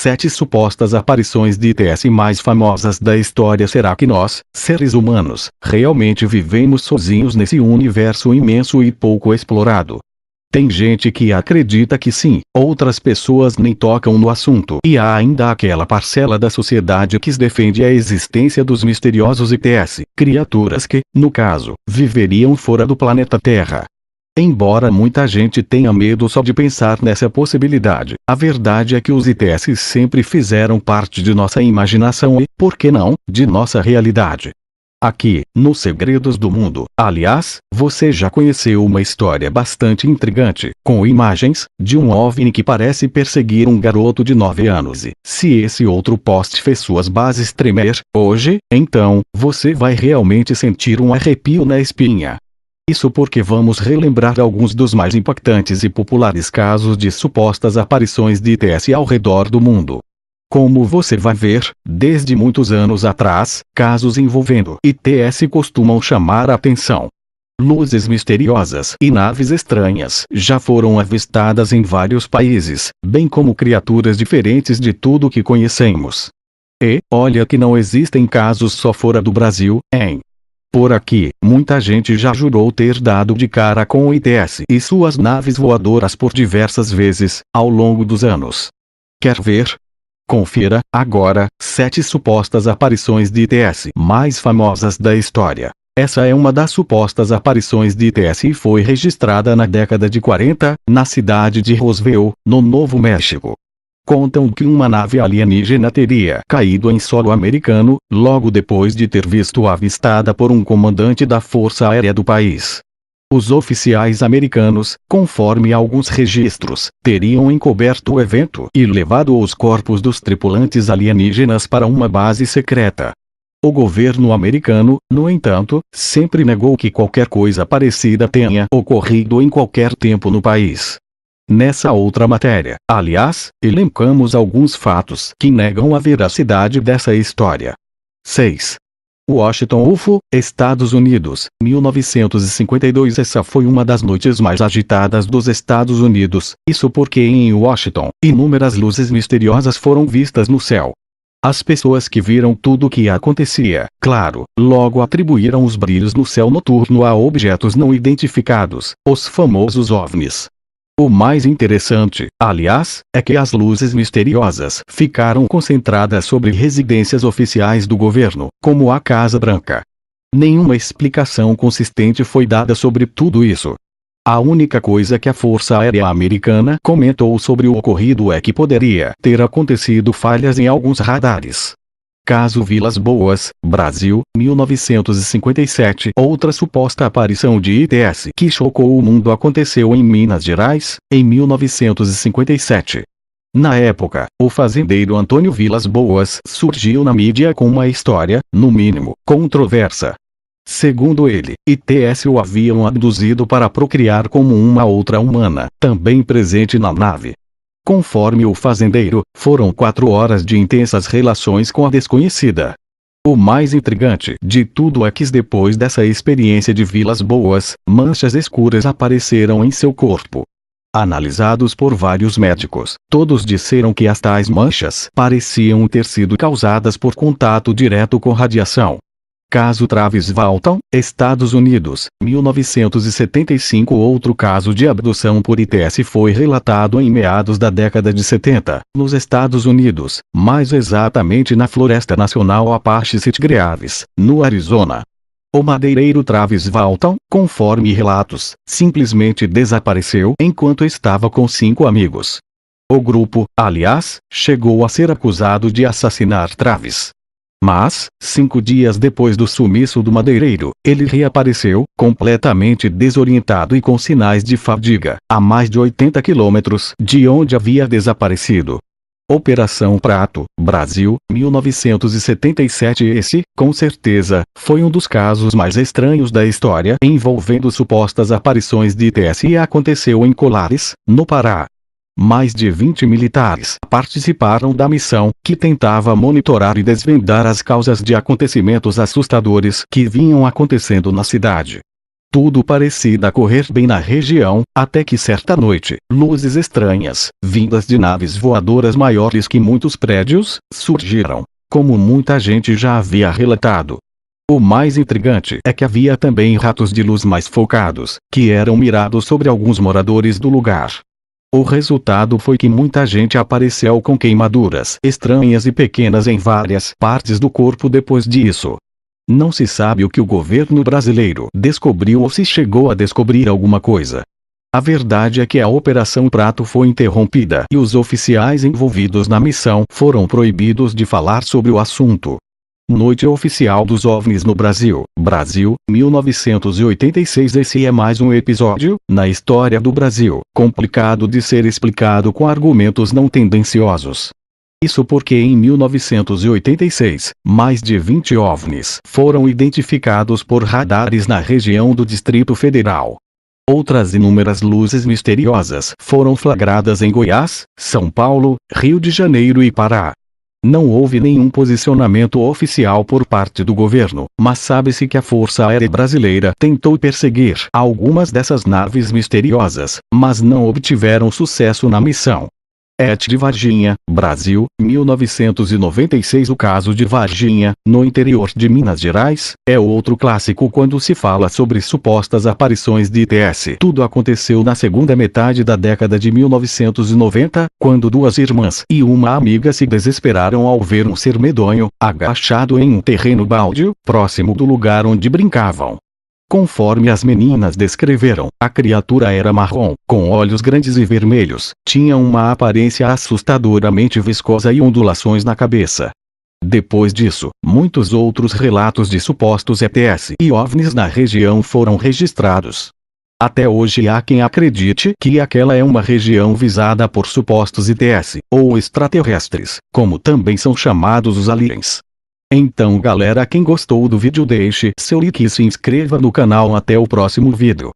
7 supostas aparições de ITS mais famosas da história. Será que nós, seres humanos, realmente vivemos sozinhos nesse universo imenso e pouco explorado? Tem gente que acredita que sim, outras pessoas nem tocam no assunto. E há ainda aquela parcela da sociedade que defende a existência dos misteriosos ITS, criaturas que, no caso, viveriam fora do planeta Terra. Embora muita gente tenha medo só de pensar nessa possibilidade, a verdade é que os ITS sempre fizeram parte de nossa imaginação e, por que não, de nossa realidade. Aqui, nos Segredos do Mundo, aliás, você já conheceu uma história bastante intrigante, com imagens, de um OVNI que parece perseguir um garoto de 9 anos e, se esse outro post fez suas bases tremer, hoje, então, você vai realmente sentir um arrepio na espinha. Isso porque vamos relembrar alguns dos mais impactantes e populares casos de supostas aparições de ITS ao redor do mundo. Como você vai ver, desde muitos anos atrás, casos envolvendo ITS costumam chamar a atenção. Luzes misteriosas e naves estranhas já foram avistadas em vários países, bem como criaturas diferentes de tudo que conhecemos. E, olha que não existem casos só fora do Brasil, hein? Por aqui, muita gente já jurou ter dado de cara com o ITS e suas naves voadoras por diversas vezes, ao longo dos anos. Quer ver? Confira, agora, 7 supostas aparições de ITS mais famosas da história. Essa é uma das supostas aparições de ITS e foi registrada na década de 40, na cidade de Roswell, no Novo México. Contam que uma nave alienígena teria caído em solo americano, logo depois de ter visto avistada por um comandante da Força Aérea do país. Os oficiais americanos, conforme alguns registros, teriam encoberto o evento e levado os corpos dos tripulantes alienígenas para uma base secreta. O governo americano, no entanto, sempre negou que qualquer coisa parecida tenha ocorrido em qualquer tempo no país. Nessa outra matéria, aliás, elencamos alguns fatos que negam a veracidade dessa história. 6. Washington UFO, Estados Unidos, 1952. Essa foi uma das noites mais agitadas dos Estados Unidos, isso porque em Washington, inúmeras luzes misteriosas foram vistas no céu. As pessoas que viram tudo o que acontecia, claro, logo atribuíram os brilhos no céu noturno a objetos não identificados, os famosos OVNIs. O mais interessante, aliás, é que as luzes misteriosas ficaram concentradas sobre residências oficiais do governo, como a Casa Branca. Nenhuma explicação consistente foi dada sobre tudo isso. A única coisa que a Força Aérea Americana comentou sobre o ocorrido é que poderia ter acontecido falhas em alguns radares. Caso Vilas Boas, Brasil, 1957. Outra suposta aparição de ITS que chocou o mundo aconteceu em Minas Gerais, em 1957. Na época, o fazendeiro Antônio Vilas Boas surgiu na mídia com uma história, no mínimo, controversa. Segundo ele, ITS o haviam abduzido para procriar como uma outra humana, também presente na nave. Conforme o fazendeiro, foram 4 horas de intensas relações com a desconhecida. O mais intrigante de tudo é que depois dessa experiência de Vilas Boas, manchas escuras apareceram em seu corpo. Analisados por vários médicos, todos disseram que as tais manchas pareciam ter sido causadas por contato direto com radiação. Caso Travis Walton, Estados Unidos, 1975. Outro caso de abdução por ITS foi relatado em meados da década de 70, nos Estados Unidos, mais exatamente na Floresta Nacional Apache Sitgraves, no Arizona. O madeireiro Travis Walton, conforme relatos, simplesmente desapareceu enquanto estava com 5 amigos. O grupo, aliás, chegou a ser acusado de assassinar Travis. Mas, 5 dias depois do sumiço do madeireiro, ele reapareceu, completamente desorientado e com sinais de fadiga, a mais de 80 quilômetros de onde havia desaparecido. Operação Prato, Brasil, 1977. Esse, com certeza, foi um dos casos mais estranhos da história envolvendo supostas aparições de ITS e aconteceu em Colares, no Pará. Mais de 20 militares participaram da missão, que tentava monitorar e desvendar as causas de acontecimentos assustadores que vinham acontecendo na cidade. Tudo parecia correr bem na região, até que certa noite, luzes estranhas, vindas de naves voadoras maiores que muitos prédios, surgiram, como muita gente já havia relatado. O mais intrigante é que havia também ratos de luz mais focados, que eram mirados sobre alguns moradores do lugar. O resultado foi que muita gente apareceu com queimaduras estranhas e pequenas em várias partes do corpo depois disso. Não se sabe o que o governo brasileiro descobriu ou se chegou a descobrir alguma coisa. A verdade é que a Operação Prato foi interrompida e os oficiais envolvidos na missão foram proibidos de falar sobre o assunto. Noite Oficial dos OVNIs no Brasil, Brasil, 1986. Esse é mais um episódio, na história do Brasil, complicado de ser explicado com argumentos não tendenciosos. Isso porque em 1986, mais de 20 OVNIs foram identificados por radares na região do Distrito Federal. Outras inúmeras luzes misteriosas foram flagradas em Goiás, São Paulo, Rio de Janeiro e Pará. Não houve nenhum posicionamento oficial por parte do governo, mas sabe-se que a Força Aérea Brasileira tentou perseguir algumas dessas naves misteriosas, mas não obtiveram sucesso na missão. ET de Varginha, Brasil, 1996. O caso de Varginha, no interior de Minas Gerais, é outro clássico quando se fala sobre supostas aparições de ETs. Tudo aconteceu na segunda metade da década de 1990, quando duas irmãs e uma amiga se desesperaram ao ver um ser medonho, agachado em um terreno baldio, próximo do lugar onde brincavam. Conforme as meninas descreveram, a criatura era marrom, com olhos grandes e vermelhos, tinha uma aparência assustadoramente viscosa e ondulações na cabeça. Depois disso, muitos outros relatos de supostos ETs e OVNIs na região foram registrados. Até hoje há quem acredite que aquela é uma região visada por supostos ETs, ou extraterrestres, como também são chamados os aliens. Então galera, quem gostou do vídeo deixe seu like e se inscreva no canal. Até o próximo vídeo.